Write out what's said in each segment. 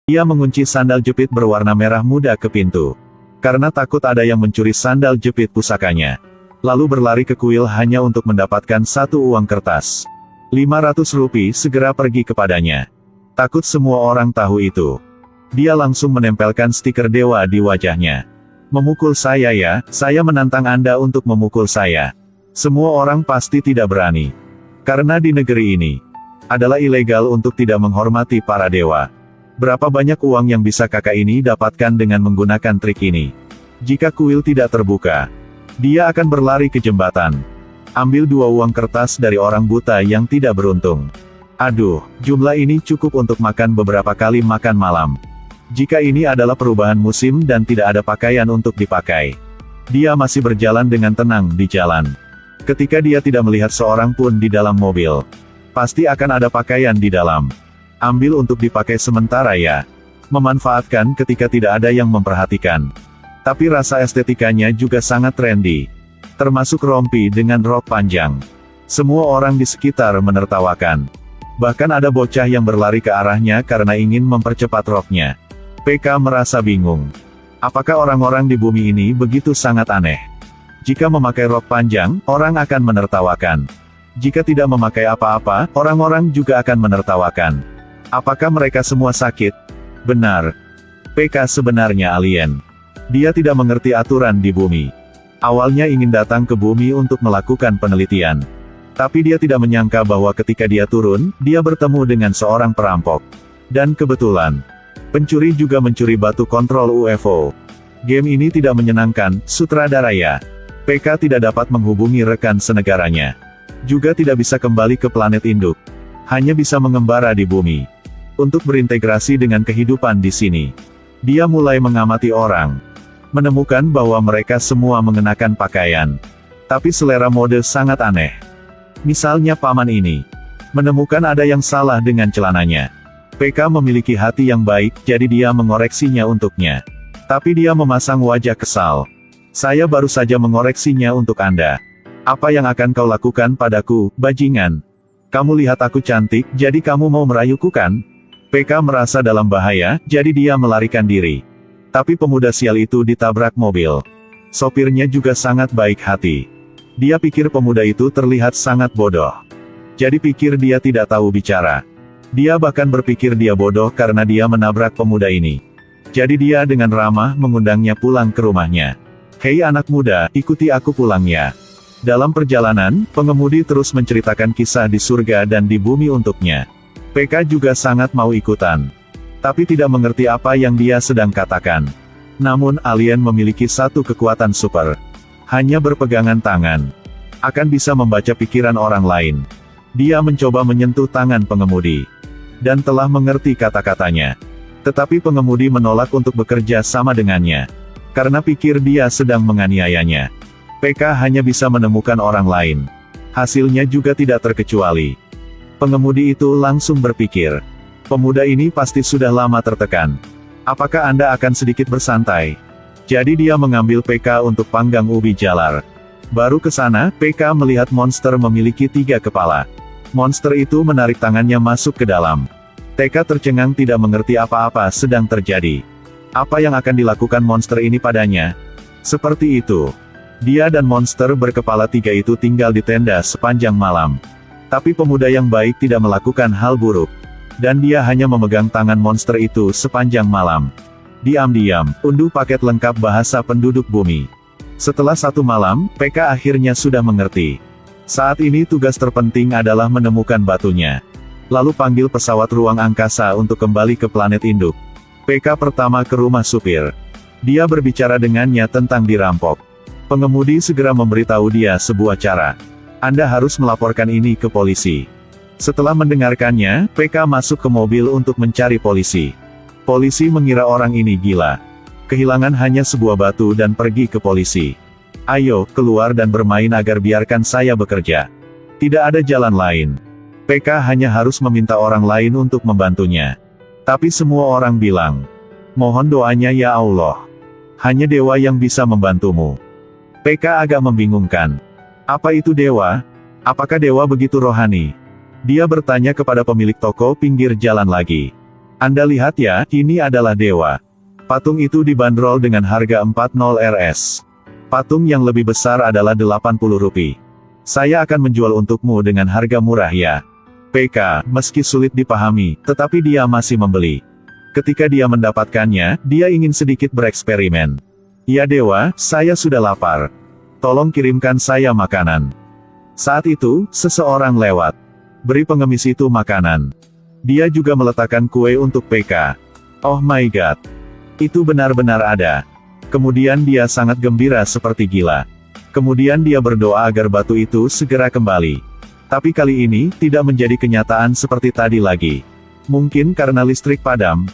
Ia mengunci sandal jepit berwarna merah muda ke pintu. Karena takut ada yang mencuri sandal jepit pusakanya. Lalu berlari ke kuil hanya untuk mendapatkan satu uang kertas. 500 rupiah segera pergi kepadanya. Takut semua orang tahu itu. Dia langsung menempelkan stiker dewa di wajahnya. Memukul saya ya, saya menantang Anda untuk memukul saya. Semua orang pasti tidak berani. Karena di negeri ini, adalah ilegal untuk tidak menghormati para dewa. Berapa banyak uang yang bisa kakak ini dapatkan dengan menggunakan trik ini? Jika kuil tidak terbuka, dia akan berlari ke jembatan. Ambil 2 uang kertas dari orang buta yang tidak beruntung. Aduh, jumlah ini cukup untuk makan beberapa kali makan malam. Jika ini adalah perubahan musim dan tidak ada pakaian untuk dipakai. Dia masih berjalan dengan tenang di jalan. Ketika dia tidak melihat seorang pun di dalam mobil. Pasti akan ada pakaian di dalam. Ambil untuk dipakai sementara ya. Memanfaatkan ketika tidak ada yang memperhatikan. Tapi rasa estetikanya juga sangat trendy. Termasuk rompi dengan rok panjang. Semua orang di sekitar menertawakan. Bahkan ada bocah yang berlari ke arahnya karena ingin mempercepat roknya. PK merasa bingung. Apakah orang-orang di bumi ini begitu sangat aneh? Jika memakai rok panjang, orang akan menertawakan. Jika tidak memakai apa-apa, orang-orang juga akan menertawakan. Apakah mereka semua sakit? Benar. PK sebenarnya alien. Dia tidak mengerti aturan di bumi. Awalnya ingin datang ke bumi untuk melakukan penelitian. Tapi dia tidak menyangka bahwa ketika dia turun, dia bertemu dengan seorang perampok. Dan kebetulan, pencuri juga mencuri batu kontrol UFO. Game ini tidak menyenangkan, sutradara ya. PK tidak dapat menghubungi rekan senegaranya. Juga tidak bisa kembali ke planet induk. Hanya bisa mengembara di bumi. Untuk berintegrasi dengan kehidupan di sini. Dia mulai mengamati orang. Menemukan bahwa mereka semua mengenakan pakaian. Tapi selera mode sangat aneh. Misalnya paman ini. Menemukan ada yang salah dengan celananya. PK memiliki hati yang baik, jadi dia mengoreksinya untuknya. Tapi dia memasang wajah kesal. Saya baru saja mengoreksinya untuk Anda. Apa yang akan kau lakukan padaku, bajingan? Kamu lihat aku cantik, jadi kamu mau merayuku kan? PK merasa dalam bahaya, jadi dia melarikan diri. Tapi pemuda sial itu ditabrak mobil. Sopirnya juga sangat baik hati. Dia pikir pemuda itu terlihat sangat bodoh. Jadi pikir dia tidak tahu bicara. Dia bahkan berpikir dia bodoh karena dia menabrak pemuda ini. Jadi dia dengan ramah mengundangnya pulang ke rumahnya. Hei anak muda, ikuti aku pulang ya. Dalam perjalanan, pengemudi terus menceritakan kisah di surga dan di bumi untuknya. PK juga sangat mau ikutan. Tapi tidak mengerti apa yang dia sedang katakan. Namun alien memiliki satu kekuatan super. Hanya berpegangan tangan. Akan bisa membaca pikiran orang lain. Dia mencoba menyentuh tangan pengemudi. Dan telah mengerti kata-katanya. Tetapi pengemudi menolak untuk bekerja sama dengannya. Karena pikir dia sedang menganiayanya. PK hanya bisa menemukan orang lain. Hasilnya juga tidak terkecuali. Pengemudi itu langsung berpikir. Pemuda ini pasti sudah lama tertekan. Apakah Anda akan sedikit bersantai? Jadi dia mengambil PK untuk panggang ubi jalar. Baru ke sana, PK melihat monster memiliki 3 kepala. Monster itu menarik tangannya masuk ke dalam. TK tercengang tidak mengerti apa-apa sedang terjadi. Apa yang akan dilakukan monster ini padanya? Seperti itu. Dia dan monster berkepala 3 itu tinggal di tenda sepanjang malam. Tapi pemuda yang baik tidak melakukan hal buruk. Dan dia hanya memegang tangan monster itu sepanjang malam. Diam-diam, unduh paket lengkap bahasa penduduk bumi. Setelah 1 malam, PK akhirnya sudah mengerti. Saat ini tugas terpenting adalah menemukan batunya. Lalu panggil pesawat ruang angkasa untuk kembali ke planet induk. PK pertama ke rumah supir. Dia berbicara dengannya tentang dirampok. Pengemudi segera memberitahu dia sebuah cara. Anda harus melaporkan ini ke polisi. Setelah mendengarkannya, PK masuk ke mobil untuk mencari polisi. Polisi mengira orang ini gila. Kehilangan hanya sebuah batu dan pergi ke polisi. Ayo, keluar dan bermain agar biarkan saya bekerja. Tidak ada jalan lain. PK hanya harus meminta orang lain untuk membantunya. Tapi semua orang bilang, mohon doanya ya Allah. Hanya dewa yang bisa membantumu. PK agak membingungkan. Apa itu dewa? Apakah dewa begitu rohani? Dia bertanya kepada pemilik toko pinggir jalan lagi. Anda lihat ya, ini adalah dewa. Patung itu dibanderol dengan harga 40 Rs. Patung yang lebih besar adalah 80 rupiah. Saya akan menjual untukmu dengan harga murah ya. PK, meski sulit dipahami, tetapi dia masih membeli. Ketika dia mendapatkannya, dia ingin sedikit bereksperimen. Ya dewa, saya sudah lapar. Tolong kirimkan saya makanan. Saat itu, seseorang lewat. Beri pengemis itu makanan. Dia juga meletakkan kue untuk PK. Oh my god. Itu benar-benar ada. Kemudian dia sangat gembira seperti gila. Kemudian dia berdoa agar batu itu segera kembali. Tapi kali ini, tidak menjadi kenyataan seperti tadi lagi. Mungkin karena listrik padam.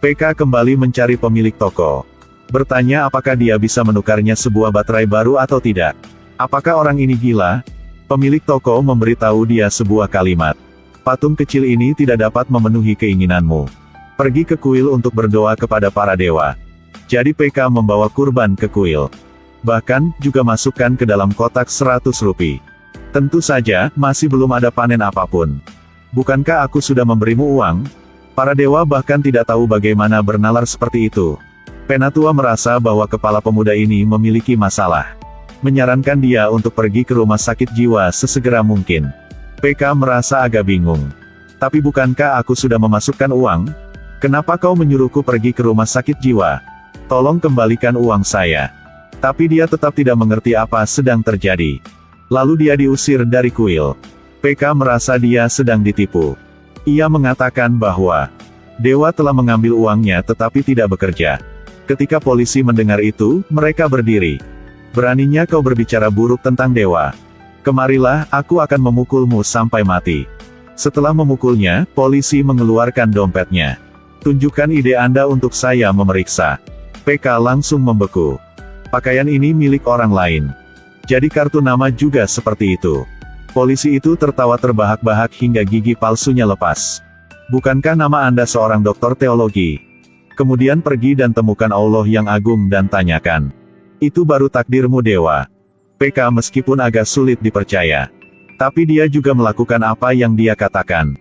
PK kembali mencari pemilik toko. Bertanya apakah dia bisa menukarnya sebuah baterai baru atau tidak. Apakah orang ini gila? Pemilik toko memberitahu dia sebuah kalimat. Patung kecil ini tidak dapat memenuhi keinginanmu. Pergi ke kuil untuk berdoa kepada para dewa. Jadi PK membawa kurban ke kuil. Bahkan, juga masukkan ke dalam kotak 100 rupiah. Tentu saja, masih belum ada panen apapun. Bukankah aku sudah memberimu uang? Para dewa bahkan tidak tahu bagaimana bernalar seperti itu. Penatua merasa bahwa kepala pemuda ini memiliki masalah. Menyarankan dia untuk pergi ke rumah sakit jiwa sesegera mungkin. PK merasa agak bingung. Tapi bukankah aku sudah memasukkan uang? Kenapa kau menyuruhku pergi ke rumah sakit jiwa? Tolong kembalikan uang saya. Tapi dia tetap tidak mengerti apa sedang terjadi. Lalu dia diusir dari kuil. PK merasa dia sedang ditipu. Ia mengatakan bahwa dewa telah mengambil uangnya tetapi tidak bekerja. Ketika polisi mendengar itu, mereka berdiri. Beraninya kau berbicara buruk tentang dewa. Kemarilah, aku akan memukulmu sampai mati. Setelah memukulnya, polisi mengeluarkan dompetnya. Tunjukkan ide Anda untuk saya memeriksa. PK langsung membeku. Pakaian ini milik orang lain. Jadi kartu nama juga seperti itu. Polisi itu tertawa terbahak-bahak hingga gigi palsunya lepas. Bukankah nama Anda seorang doktor teologi? Kemudian pergi dan temukan Allah yang agung dan tanyakan. Itu baru takdirmu dewa. PK meskipun agak sulit dipercaya. Tapi dia juga melakukan apa yang dia katakan.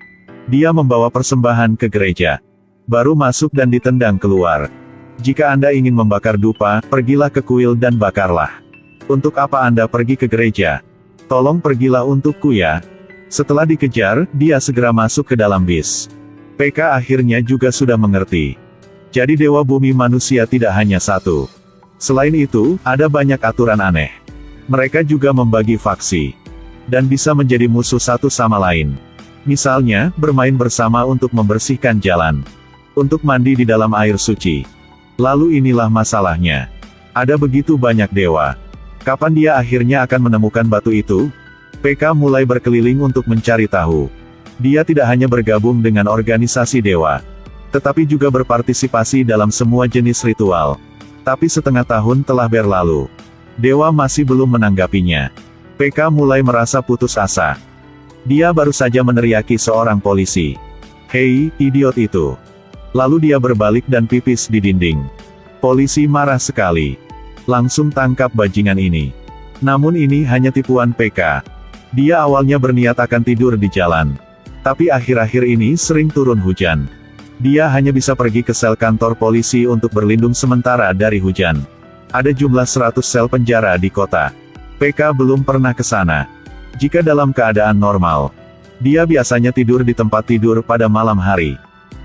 Dia membawa persembahan ke gereja. Baru masuk dan ditendang keluar. Jika Anda ingin membakar dupa, pergilah ke kuil dan bakarlah. Untuk apa Anda pergi ke gereja? Tolong pergilah untukku ya. Setelah dikejar, dia segera masuk ke dalam bis. PK akhirnya juga sudah mengerti. Jadi dewa bumi manusia tidak hanya satu. Selain itu, ada banyak aturan aneh. Mereka juga membagi faksi. Dan bisa menjadi musuh satu sama lain. Misalnya, bermain bersama untuk membersihkan jalan. Untuk mandi di dalam air suci. Lalu inilah masalahnya. Ada begitu banyak dewa. Kapan dia akhirnya akan menemukan batu itu? PK mulai berkeliling untuk mencari tahu. Dia tidak hanya bergabung dengan organisasi dewa. Tetapi juga berpartisipasi dalam semua jenis ritual. Tapi setengah tahun telah berlalu. Dewa masih belum menanggapinya. PK mulai merasa putus asa. Dia baru saja meneriaki seorang polisi. Hei, idiot itu. Lalu dia berbalik dan pipis di dinding. Polisi marah sekali. Langsung tangkap bajingan ini. Namun ini hanya tipuan PK. Dia awalnya berniat akan tidur di jalan. Tapi akhir-akhir ini sering turun hujan. Dia hanya bisa pergi ke sel kantor polisi untuk berlindung sementara dari hujan. Ada jumlah 100 sel penjara di kota. PK belum pernah ke sana. Jika dalam keadaan normal, dia biasanya tidur di tempat tidur pada malam hari.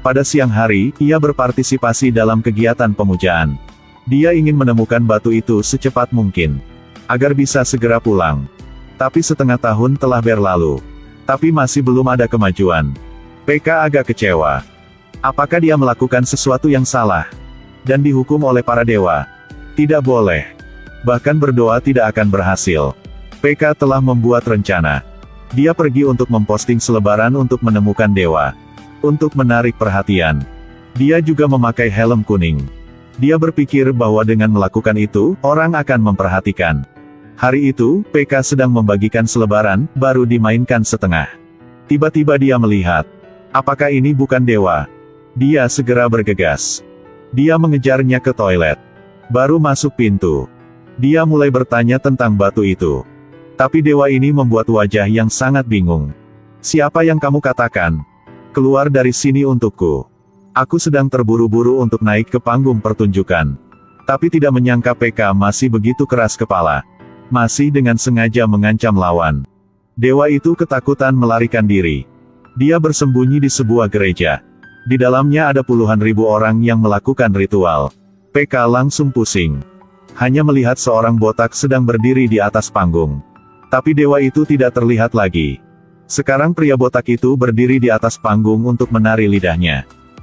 Pada siang hari, ia berpartisipasi dalam kegiatan pemujaan. Dia ingin menemukan batu itu secepat mungkin. Agar bisa segera pulang. Tapi setengah tahun telah berlalu. Tapi masih belum ada kemajuan. PK agak kecewa. Apakah dia melakukan sesuatu yang salah? Dan dihukum oleh para dewa? Tidak boleh. Bahkan berdoa tidak akan berhasil. PK telah membuat rencana. Dia pergi untuk memposting selebaran untuk menemukan dewa. Untuk menarik perhatian. Dia juga memakai helm kuning. Dia berpikir bahwa dengan melakukan itu, orang akan memperhatikan. Hari itu, PK sedang membagikan selebaran, baru dimainkan setengah. Tiba-tiba dia melihat. Apakah ini bukan dewa? Dia segera bergegas. Dia mengejarnya ke toilet. Baru masuk pintu. Dia mulai bertanya tentang batu itu. Tapi dewa ini membuat wajah yang sangat bingung. Siapa yang kamu katakan? Keluar dari sini untukku. Aku sedang terburu-buru untuk naik ke panggung pertunjukan. Tapi tidak menyangka PK masih begitu keras kepala. Masih dengan sengaja mengancam lawan. Dewa itu ketakutan melarikan diri. Dia bersembunyi di sebuah gereja. Di dalamnya ada puluhan ribu orang yang melakukan ritual. PK langsung pusing. Hanya melihat seorang botak sedang berdiri di atas panggung. Tapi dewa itu tidak terlihat lagi. Sekarang pria botak itu berdiri di atas panggung untuk menari lidahnya.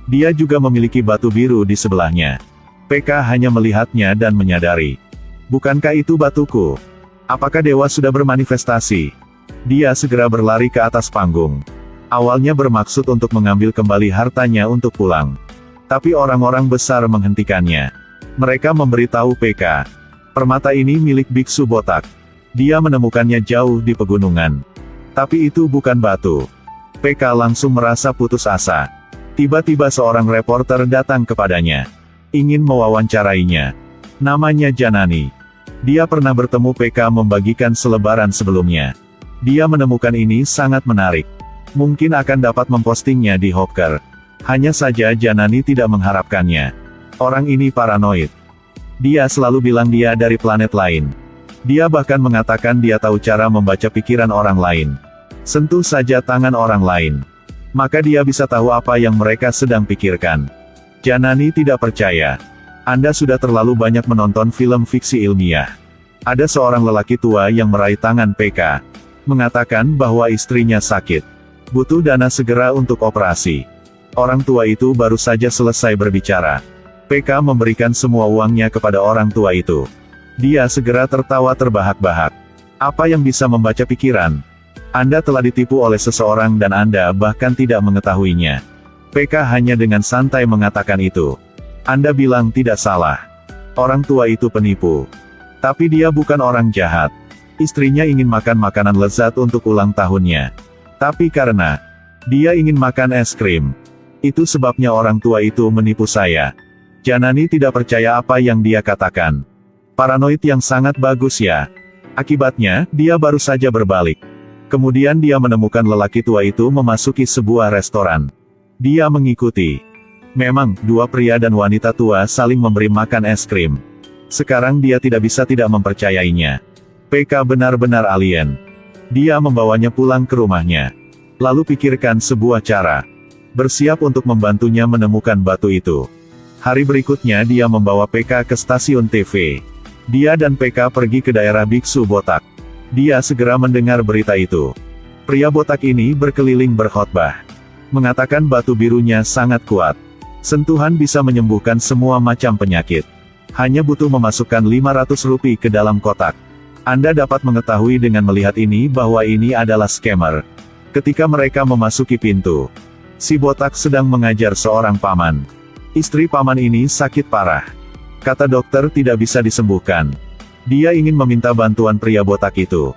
Dia juga memiliki batu biru di sebelahnya. PK hanya melihatnya dan menyadari. Bukankah itu batuku? Apakah dewa sudah bermanifestasi? Dia segera berlari ke atas panggung. Awalnya bermaksud untuk mengambil kembali hartanya untuk pulang. Tapi orang-orang besar menghentikannya. Mereka memberitahu PK. Permata ini milik biksu botak. Dia menemukannya jauh di pegunungan. Tapi itu bukan batu. PK langsung merasa putus asa. Tiba-tiba seorang reporter datang kepadanya. Ingin mewawancarainya. Namanya Janani. Dia pernah bertemu PK membagikan selebaran sebelumnya. Dia menemukan ini sangat menarik. Mungkin akan dapat mempostingnya di Hopker. Hanya saja Janani tidak mengharapkannya. Orang ini paranoid. Dia selalu bilang dia dari planet lain. Dia bahkan mengatakan dia tahu cara membaca pikiran orang lain. Sentuh saja tangan orang lain. Maka dia bisa tahu apa yang mereka sedang pikirkan. Janani tidak percaya. Anda sudah terlalu banyak menonton film fiksi ilmiah. Ada seorang lelaki tua yang meraih tangan PK. Mengatakan bahwa istrinya sakit. Butuh dana segera untuk operasi. Orang tua itu baru saja selesai berbicara. PK memberikan semua uangnya kepada orang tua itu. Dia segera tertawa terbahak-bahak. Apa yang bisa membaca pikiran? Anda telah ditipu oleh seseorang dan Anda bahkan tidak mengetahuinya. PK hanya dengan santai mengatakan itu. Anda bilang tidak salah. Orang tua itu penipu. Tapi dia bukan orang jahat. Istrinya ingin makan makanan lezat untuk ulang tahunnya. Tapi karena dia ingin makan es krim. Itu sebabnya orang tua itu menipu saya. Janani tidak percaya apa yang dia katakan. Paranoid yang sangat bagus ya. Akibatnya, dia baru saja berbalik. Kemudian dia menemukan lelaki tua itu memasuki sebuah restoran. Dia mengikuti. Memang, dua pria dan wanita tua saling memberi makan es krim. Sekarang dia tidak bisa tidak mempercayainya. PK benar-benar alien. Dia membawanya pulang ke rumahnya. Lalu pikirkan sebuah cara. Bersiap untuk membantunya menemukan batu itu. Hari berikutnya dia membawa PK ke stasiun TV. Dia dan PK pergi ke daerah biksu botak. Dia segera mendengar berita itu. Pria botak ini berkeliling berkhotbah. Mengatakan batu birunya sangat kuat. Sentuhan bisa menyembuhkan semua macam penyakit. Hanya butuh memasukkan 500 rupiah ke dalam kotak. Anda dapat mengetahui dengan melihat ini bahwa ini adalah scammer. Ketika mereka memasuki pintu, si botak sedang mengajar seorang paman. Istri paman ini sakit parah. Kata dokter tidak bisa disembuhkan. Dia ingin meminta bantuan pria botak itu.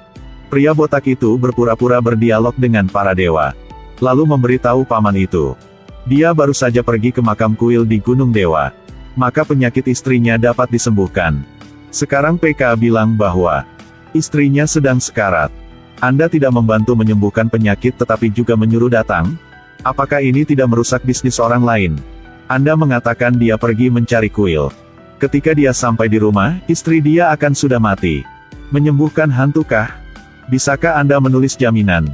Pria botak itu berpura-pura berdialog dengan para dewa. Lalu memberitahu paman itu. Dia baru saja pergi ke makam kuil di Gunung Dewa. Maka penyakit istrinya dapat disembuhkan. Sekarang PK bilang bahwa istrinya sedang sekarat. Anda tidak membantu menyembuhkan penyakit tetapi juga menyuruh datang? Apakah ini tidak merusak bisnis orang lain? Anda mengatakan dia pergi mencari kuil. Ketika dia sampai di rumah, istri dia akan sudah mati. Menyembuhkan hantukah? Bisakah Anda menulis jaminan?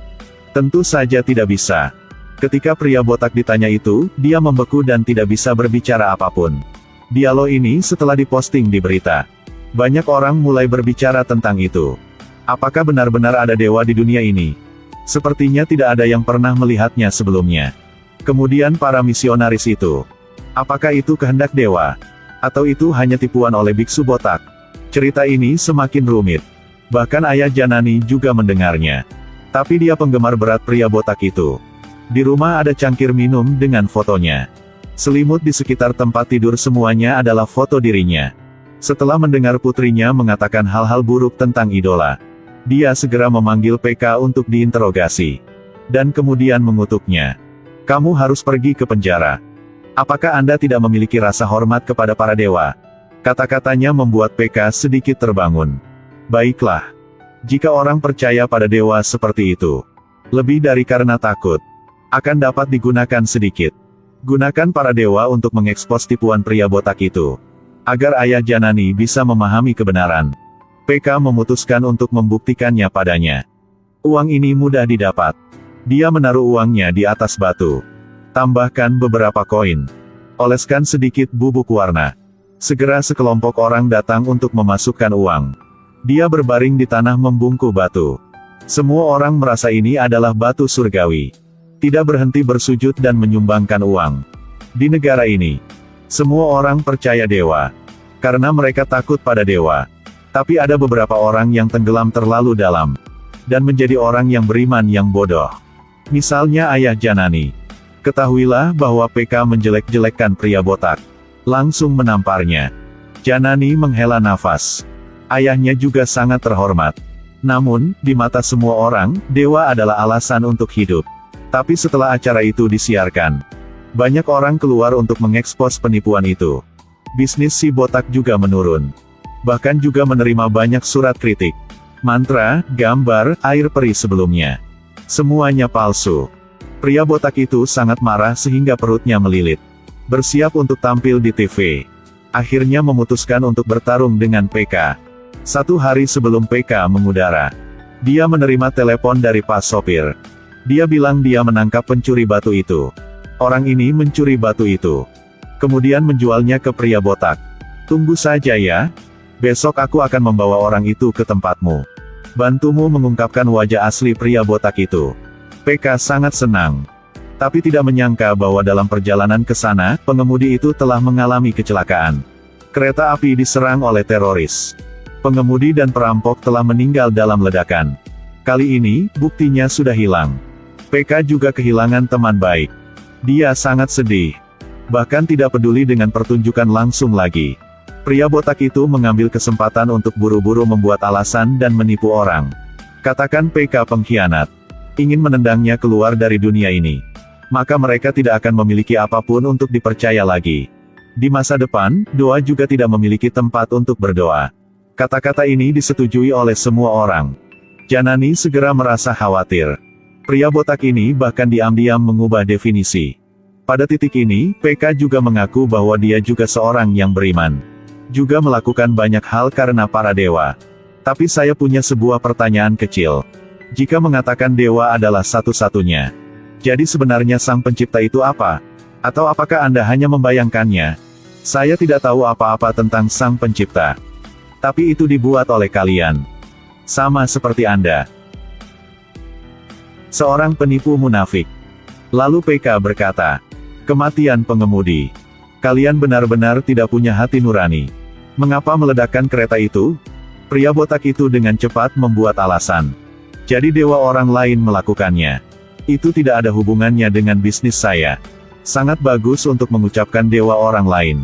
Tentu saja tidak bisa. Ketika pria botak ditanya itu, dia membeku dan tidak bisa berbicara apapun. Dialog ini setelah diposting di berita. Banyak orang mulai berbicara tentang itu. Apakah benar-benar ada dewa di dunia ini? Sepertinya tidak ada yang pernah melihatnya sebelumnya. Kemudian para misionaris itu. Apakah itu kehendak dewa? Atau itu hanya tipuan oleh biksu botak? Cerita ini semakin rumit. Bahkan ayah Janani juga mendengarnya. Tapi dia penggemar berat pria botak itu. Di rumah ada cangkir minum dengan fotonya. Selimut di sekitar tempat tidur semuanya adalah foto dirinya. Setelah mendengar putrinya mengatakan hal-hal buruk tentang idola, dia segera memanggil PK untuk diinterogasi. Dan kemudian mengutuknya. Kamu harus pergi ke penjara. Apakah Anda tidak memiliki rasa hormat kepada para dewa? Kata-katanya membuat PK sedikit terbangun. Baiklah. Jika orang percaya pada dewa seperti itu, lebih dari karena takut, akan dapat digunakan sedikit. Gunakan para dewa untuk mengekspos tipuan pria botak itu. Agar ayah Janani bisa memahami kebenaran. PK memutuskan untuk membuktikannya padanya. Uang ini mudah didapat. Dia menaruh uangnya di atas batu. Tambahkan beberapa koin. Oleskan sedikit bubuk warna. Segera sekelompok orang datang untuk memasukkan uang. Dia berbaring di tanah membungkuk batu. Semua orang merasa ini adalah batu surgawi. Tidak berhenti bersujud dan menyumbangkan uang. Di negara ini, semua orang percaya dewa. Karena mereka takut pada dewa. Tapi ada beberapa orang yang tenggelam terlalu dalam. Dan menjadi orang yang beriman yang bodoh. Misalnya ayah Janani. Ketahuilah bahwa PK menjelek-jelekkan pria botak. Langsung menamparnya. Janani menghela nafas. Ayahnya juga sangat terhormat. Namun, di mata semua orang, dewa adalah alasan untuk hidup. Tapi setelah acara itu disiarkan, banyak orang keluar untuk mengekspos penipuan itu. Bisnis si botak juga menurun. Bahkan juga menerima banyak surat kritik. Mantra, gambar, air peri sebelumnya. Semuanya palsu. Pria botak itu sangat marah sehingga perutnya melilit. Bersiap untuk tampil di TV. Akhirnya memutuskan untuk bertarung dengan PK. 1 hari sebelum PK mengudara, dia menerima telepon dari pas sopir. Dia bilang dia menangkap pencuri batu itu. Orang ini mencuri batu itu. Kemudian menjualnya ke pria botak. Tunggu saja ya. Besok aku akan membawa orang itu ke tempatmu. Bantumu mengungkapkan wajah asli pria botak itu. PK sangat senang. Tapi tidak menyangka bahwa dalam perjalanan ke sana, pengemudi itu telah mengalami kecelakaan. Kereta api diserang oleh teroris. Pengemudi dan perampok telah meninggal dalam ledakan. Kali ini, buktinya sudah hilang. PK juga kehilangan teman baik. Dia sangat sedih. Bahkan tidak peduli dengan pertunjukan langsung lagi. Pria botak itu mengambil kesempatan untuk buru-buru membuat alasan dan menipu orang. Katakan PK pengkhianat. Ingin menendangnya keluar dari dunia ini. Maka mereka tidak akan memiliki apapun untuk dipercaya lagi. Di masa depan, doa juga tidak memiliki tempat untuk berdoa. Kata-kata ini disetujui oleh semua orang. Janani segera merasa khawatir. Pria botak ini bahkan diam-diam mengubah definisi. Pada titik ini, PK juga mengaku bahwa dia juga seorang yang beriman. Juga melakukan banyak hal karena para dewa. Tapi saya punya sebuah pertanyaan kecil. Jika mengatakan dewa adalah satu-satunya, jadi sebenarnya sang pencipta itu apa? Atau apakah Anda hanya membayangkannya? Saya tidak tahu apa-apa tentang sang pencipta. Tapi itu dibuat oleh kalian. Sama seperti Anda. Seorang penipu munafik. Lalu PK berkata, kematian pengemudi. Kalian benar-benar tidak punya hati nurani. Mengapa meledakkan kereta itu? Pria botak itu dengan cepat membuat alasan. Jadi dewa orang lain melakukannya. Itu tidak ada hubungannya dengan bisnis saya. Sangat bagus untuk mengucapkan dewa orang lain.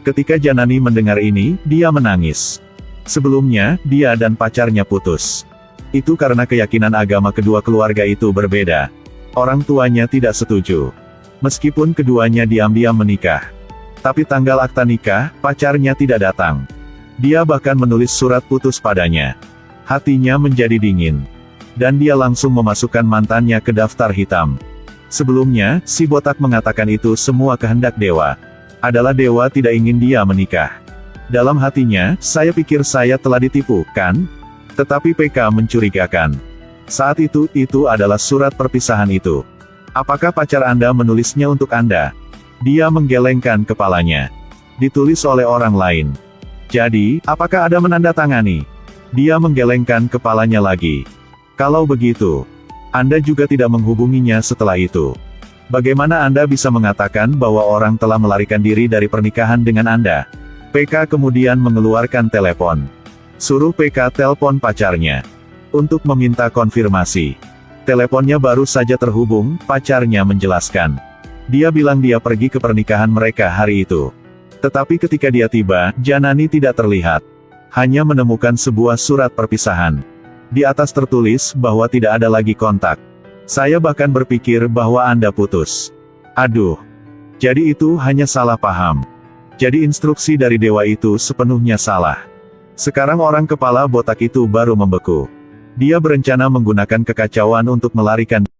Ketika Janani mendengar ini, dia menangis. Sebelumnya, dia dan pacarnya putus. Itu karena keyakinan agama kedua keluarga itu berbeda. Orang tuanya tidak setuju. Meskipun keduanya diam-diam menikah. Tapi tanggal akta nikah, pacarnya tidak datang. Dia bahkan menulis surat putus padanya. Hatinya menjadi dingin. Dan dia langsung memasukkan mantannya ke daftar hitam. Sebelumnya, si botak mengatakan itu semua kehendak dewa. Adalah dewa tidak ingin dia menikah. Dalam hatinya, saya pikir saya telah ditipu, kan? Tetapi PK mencurigakan. Saat itu adalah surat perpisahan itu. Apakah pacar Anda menulisnya untuk Anda? Dia menggelengkan kepalanya. Ditulis oleh orang lain. Jadi, apakah ada menandatangani? Dia menggelengkan kepalanya lagi. Kalau begitu, Anda juga tidak menghubunginya setelah itu. Bagaimana Anda bisa mengatakan bahwa orang telah melarikan diri dari pernikahan dengan Anda? PK kemudian mengeluarkan telepon. Suruh PK telepon pacarnya. Untuk meminta konfirmasi. Teleponnya baru saja terhubung, pacarnya menjelaskan. Dia bilang dia pergi ke pernikahan mereka hari itu. Tetapi ketika dia tiba, Janani tidak terlihat. Hanya menemukan sebuah surat perpisahan. Di atas tertulis bahwa tidak ada lagi kontak. Saya bahkan berpikir bahwa Anda putus. Aduh. Jadi itu hanya salah paham. Jadi instruksi dari dewa itu sepenuhnya salah. Sekarang orang kepala botak itu baru membeku. Dia berencana menggunakan kekacauan untuk melarikan